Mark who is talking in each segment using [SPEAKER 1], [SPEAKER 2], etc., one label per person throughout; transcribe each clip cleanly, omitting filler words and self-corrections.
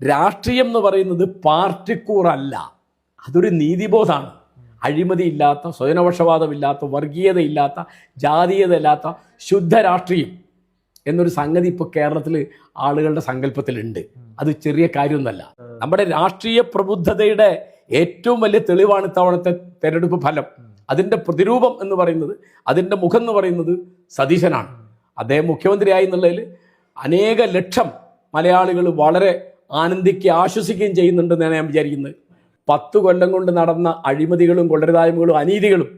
[SPEAKER 1] രാഷ്ട്രീയം എന്ന് പറയുന്നത് പാർട്ടിക്കൂറല്ല, അതൊരു നീതിബോധമാണ്. അഴിമതിയില്ലാത്ത, സ്വജനപക്ഷപാതമില്ലാത്ത, വർഗീയതയില്ലാത്ത, ജാതീയതയില്ലാത്ത ശുദ്ധ രാഷ്ട്രീയം എന്നൊരു സംഗതി ഇപ്പോൾ കേരളത്തിൽ ആളുകളുടെ സങ്കല്പത്തിലുണ്ട്. അത് ചെറിയ കാര്യമൊന്നുമല്ല. നമ്മുടെ രാഷ്ട്രീയ പ്രബുദ്ധതയുടെ ഏറ്റവും വലിയ തെളിവാണ് ഇത്തവണത്തെ തെരഞ്ഞെടുപ്പ് ഫലം. അതിൻ്റെ പ്രതിരൂപം എന്ന് പറയുന്നത്, അതിൻ്റെ മുഖം എന്ന് പറയുന്നത് സതീശനാണ്. അദ്ദേഹം മുഖ്യമന്ത്രിയായി എന്നുള്ളതിൽ അനേക ലക്ഷം മലയാളികൾ വളരെ ആനന്ദിക്കുകയും ആശ്വസിക്കുകയും ചെയ്യുന്നുണ്ടെന്നാണ് ഞാൻ വിചാരിക്കുന്നത്. 10 കൊല്ലം കൊണ്ട് നടന്ന അഴിമതികളും കൊള്ളരുതായ്മകളും അനീതികളും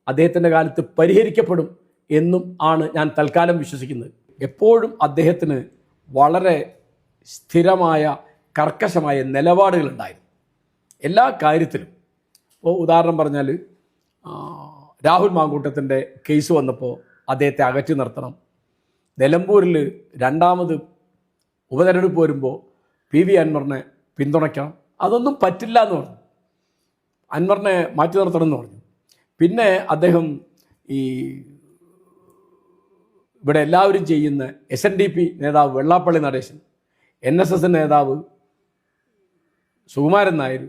[SPEAKER 1] അദ്ദേഹത്തിൻ്റെ കാലത്ത് പരിഹരിക്കപ്പെടും എന്നും ആണ് ഞാൻ തൽക്കാലം വിശ്വസിക്കുന്നത്. എപ്പോഴും അദ്ദേഹത്തിന് വളരെ സ്ഥിരമായ കർക്കശമായ നിലപാടുകളുണ്ടായിരുന്നു എല്ലാ കാര്യത്തിലും. ഇപ്പോൾ ഉദാഹരണം പറഞ്ഞാൽ രാഹുൽ മാങ്കൂട്ടത്തിൻ്റെ കേസ് വന്നപ്പോൾ അദ്ദേഹത്തെ അകറ്റി നിർത്തണം. നിലമ്പൂരിൽ 2ാമത് ഉപതെരഞ്ഞെടുപ്പ് വരുമ്പോൾ PV അൻവറിനെ പിന്തുണയ്ക്കണം. അതൊന്നും പറ്റില്ല എന്ന് പറഞ്ഞു. അൻവറിനെ മാറ്റി നിർത്തണം എന്ന് പറഞ്ഞു. പിന്നെ അദ്ദേഹം ഈ ഇവിടെ എല്ലാവരും ചെയ്യുന്ന SNDP നേതാവ് വെള്ളാപ്പള്ളി നടേശൻ, NSS നേതാവ് സുകുമാരൻ നായർ,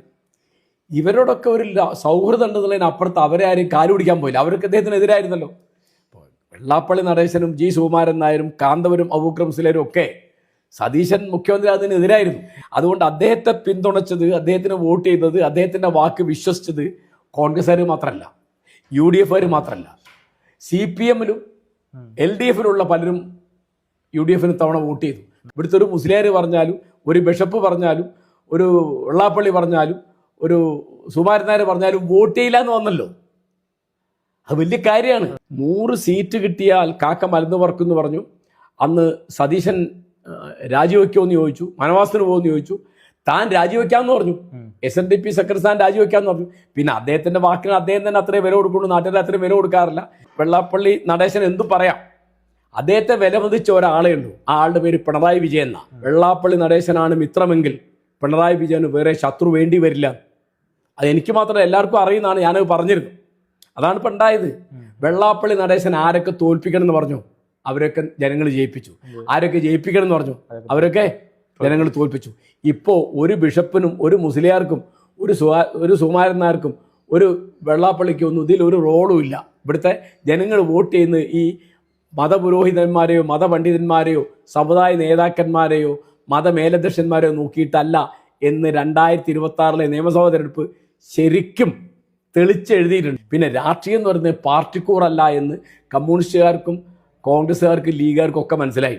[SPEAKER 1] ഇവരോടൊക്കെ ഒരു സൗഹൃദം ഉണ്ടെന്നുള്ളതിനപ്പുറത്ത് അവരെ ആരും കാലു പിടിക്കാൻ പോയില്ല. അവർക്ക് അദ്ദേഹത്തിനെതിരായിരുന്നല്ലോ. വെള്ളാപ്പള്ളി നടേശനും G സുകുമാരൻ നായരും കാന്തവരും അബൂബക്കർ മുസ്ലിയാരും ഒക്കെ സതീശൻ മുഖ്യമന്ത്രി അതിനെതിരായിരുന്നു. അതുകൊണ്ട് അദ്ദേഹത്തെ പിന്തുണച്ചത്, അദ്ദേഹത്തിന് വോട്ട് ചെയ്തത്, അദ്ദേഹത്തിൻ്റെ വാക്ക് വിശ്വസിച്ചത് കോൺഗ്രസ്സുകാർ മാത്രമല്ല, UDF മാത്രമല്ല, CPM-ലും LDF-ലുള്ള പലരും UDF-ന് തവണ വോട്ട് ചെയ്തു. ഇവിടുത്തെ ഒരു മുസ്ലിയാർ പറഞ്ഞാലും, ഒരു ബിഷപ്പ് പറഞ്ഞാലും, ഒരു വെള്ളാപ്പള്ളി പറഞ്ഞാലും, ഒരു സുകുമാരൻ നായർ പറഞ്ഞാലും വോട്ട് ചെയ്യില്ല എന്ന് വന്നല്ലോ. അത് വലിയ കാര്യമാണ്. 100 സീറ്റ് കിട്ടിയാൽ കാക്ക മലന്ന് പറക്കുമെന്ന് പറഞ്ഞു. അന്ന് സതീശൻ രാജിവെക്കുമെന്ന് ചോദിച്ചു, വനവാസത്തിന് പോകുമെന്ന് ചോദിച്ചു. താൻ രാജിവെക്കാമെന്ന് പറഞ്ഞു. SNDP സെക്രട്ടറി സ്ഥാനം രാജിവെക്കാമെന്ന് പറഞ്ഞു. പിന്നെ അദ്ദേഹത്തിൻ്റെ വാക്കിന് അദ്ദേഹം തന്നെ അത്രയും വില കൊടുക്കുള്ളൂ, നാട്ടുകാർ അത്രയും വില കൊടുക്കാറില്ല. വെള്ളാപ്പള്ളി നടേശൻ എന്തും പറയാം, അദ്ദേഹത്തെ വിലമതിച്ച ഒരാളേ ഉള്ളൂ. ആ ആളുടെ പേര് പിണറായി വിജയൻ എന്നാ. വെള്ളാപ്പള്ളി നടേശനാണ് മിത്രമെങ്കിൽ പിണറായി വിജയന് വേറെ ശത്രു വേണ്ടി വരില്ല. അത് എനിക്ക് മാത്രമല്ല, എല്ലാവർക്കും അറിയുന്നതാണ്. ഞാനത് പറഞ്ഞിരുന്നു. അതാണ് ഇപ്പം ഉണ്ടായത്. വെള്ളാപ്പള്ളി നടേശൻ ആരൊക്കെ തോൽപ്പിക്കണം എന്ന് പറഞ്ഞു, അവരൊക്കെ ജനങ്ങൾ ജയിപ്പിച്ചു. ആരൊക്കെ ജയിപ്പിക്കണം എന്ന് പറഞ്ഞു, അവരൊക്കെ ജനങ്ങൾ തോൽപ്പിച്ചു. ഇപ്പോൾ ഒരു ബിഷപ്പിനും, ഒരു മുസ്ലിയാർക്കും, ഒരു സുകുമാരൻ നായർക്കും, ഒരു വെള്ളാപ്പള്ളിക്കും ഒന്നും ഇതിലൊരു റോളും ഇല്ല. ഇവിടുത്തെ ജനങ്ങൾ വോട്ട് ചെയ്യുന്ന ഈ മതപുരോഹിതന്മാരെയോ മതപണ്ഡിതന്മാരെയോ സമുദായ നേതാക്കന്മാരെയോ മതമേലധ്യക്ഷന്മാരെയോ നോക്കിയിട്ടല്ല എന്ന് 2026 നിയമസഭാ തെരഞ്ഞെടുപ്പ് ശരിക്കും തെളിച്ചെഴുതിയിട്ടുണ്ട്. പിന്നെ രാഷ്ട്രീയം എന്ന് പറയുന്നത് പാർട്ടിക്കൂറല്ല എന്ന് കമ്മ്യൂണിസ്റ്റുകാർക്കും കോൺഗ്രസ്സുകാർക്കും ലീഗുകാർക്കും ഒക്കെ മനസ്സിലായി.